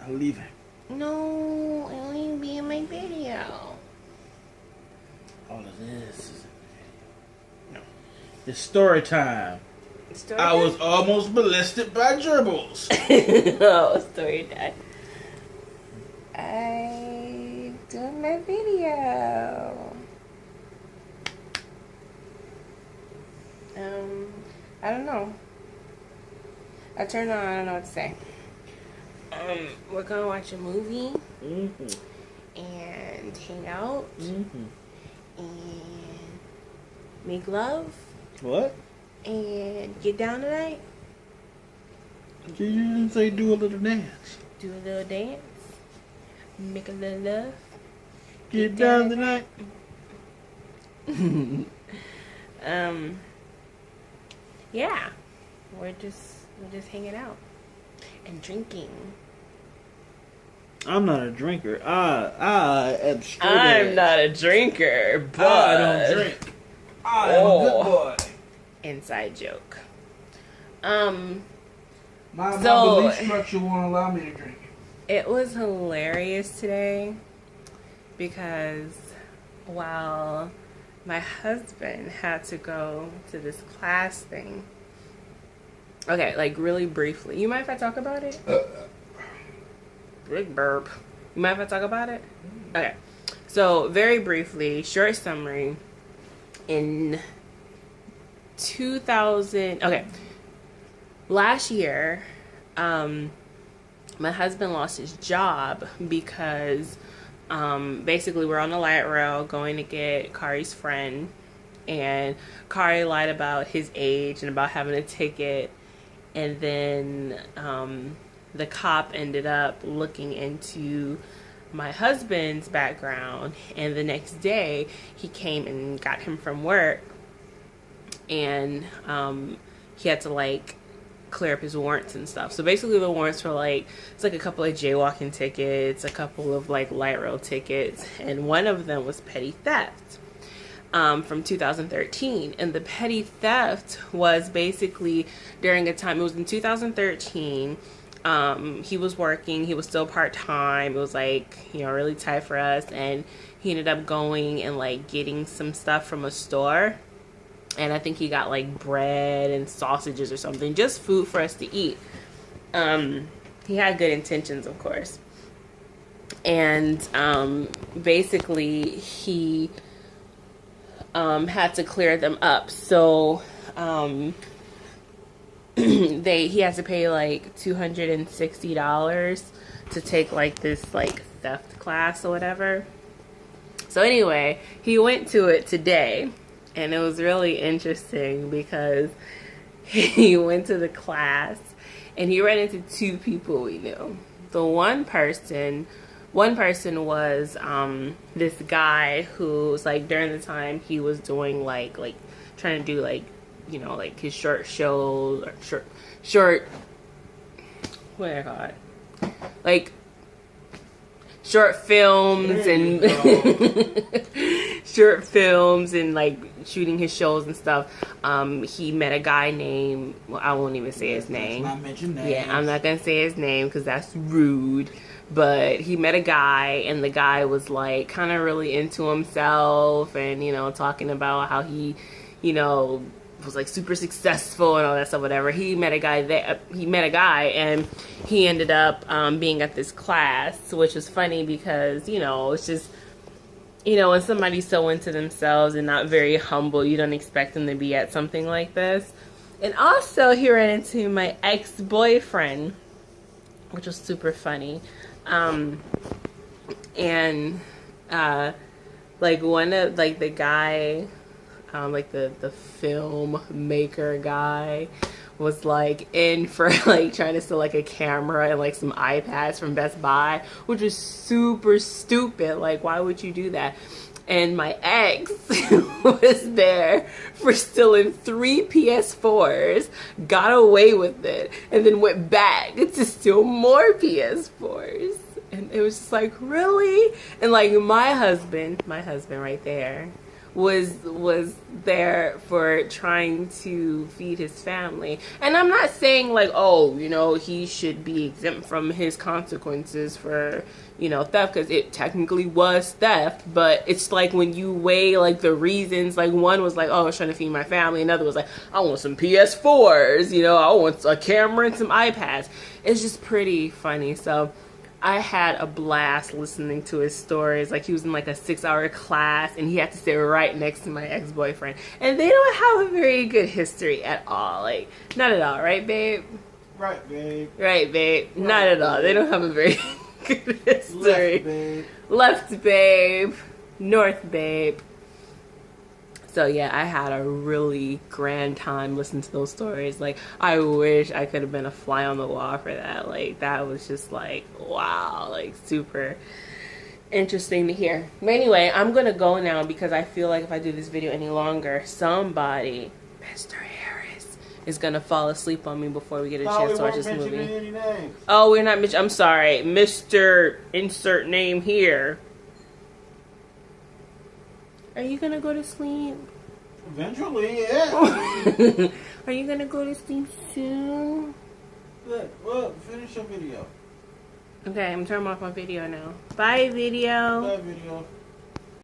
I'm leaving. No, it only be in my video. All of this is no. It's story time. Story I time? was almost molested by gerbils. Oh, story time. I doing my video. I don't know. I turned on. I don't know what to say. We're gonna watch a movie and hang out and make love What? and get down tonight. You didn't say do a little dance. Do a little dance. Make a little love. Get down tonight. Yeah. We're just hanging out and drinking. I'm not a drinker. I am straight. I'm not a drinker, but I don't drink. I am a good boy. Inside joke. My So- belief structure won't allow me to drink. It was hilarious today because while my husband had to go to this class thing. Okay, like really briefly. You mind if I talk about it? Big burp. You mind if I talk about it? Okay. So, very briefly, short summary. In 2000, okay. Last year, my husband lost his job because basically we're on the light rail going to get Kari's friend, and Kari lied about his age and about having a ticket, and then the cop ended up looking into my husband's background, and the next day he came and got him from work, and he had to like clear up his warrants and stuff. So basically the warrants were like, it's like a couple of jaywalking tickets, a couple of like light rail tickets, and one of them was petty theft from 2013. And the petty theft was basically during a time, it was in 2013. He was working, he was still part-time. It was like, you know, really tight for us, and he ended up going and like getting some stuff from a store. And I think he got like bread and sausages or something, just food for us to eat. He had good intentions, of course. And basically he had to clear them up. So he has to pay like $260 to take like this like theft class or whatever. So anyway, he went to it today. And it was really interesting because he went to the class and he ran into two people we knew. The one person was this guy who was like, during the time he was doing like trying to do like, you know, like his short shows or short what do I call it? Like short films and short films and like shooting his shows and stuff. He met a guy named, well, I won't even say his name. Let's not mention names. Yeah, I'm not gonna say his name because that's rude. But he met a guy, and the guy was like kind of really into himself, and you know, talking about how he, you know, was like super successful and all that stuff, whatever. He met a guy, and he ended up being at this class, which was funny because, you know, it's just, you know, when somebody's so into themselves and not very humble, you don't expect them to be at something like this. And also he ran into my ex-boyfriend, which was super funny. Like one of like the guy, like the film maker guy was like in for like trying to steal like a camera and like some iPads from Best Buy, which was super stupid. Like, why would you do that? And my ex was there for stealing 3 PS4s, got away with it, and then went back to steal more PS4s. And it was just like, really? And like my husband right there was there for trying to feed his family. And I'm not saying like, oh, you know, he should be exempt from his consequences for, you know, theft, because it technically was theft. But it's like when you weigh like the reasons, like one was like, oh, I was trying to feed my family, another was like, I want some PS4s, you know, I want a camera and some iPads. It's just pretty funny. So I had a blast listening to his stories. Like, he was in like a 6-hour class and he had to sit right next to my ex-boyfriend. And they don't have a very good history at all. Like, not at all, right, babe? Right, babe. Right, babe. Right, not at all. babe. They don't have a very good history. Left, babe. Left, babe. North, babe. So yeah, I had a really grand time listening to those stories. Like, I wish I could have been a fly on the wall for that. Like, that was just like, wow, like super interesting to hear. But anyway, I'm gonna go now because I feel like if I do this video any longer, somebody, Mr. Harris, is gonna fall asleep on me before we get a chance to watch this movie. Any names. Oh, we're not I'm sorry, Mr. Insert name here. Are you gonna go to sleep? Eventually, yeah. Are you gonna go to sleep soon? Look, well, finish your video. Okay, I'm turning off my video now. Bye, video. Bye, video.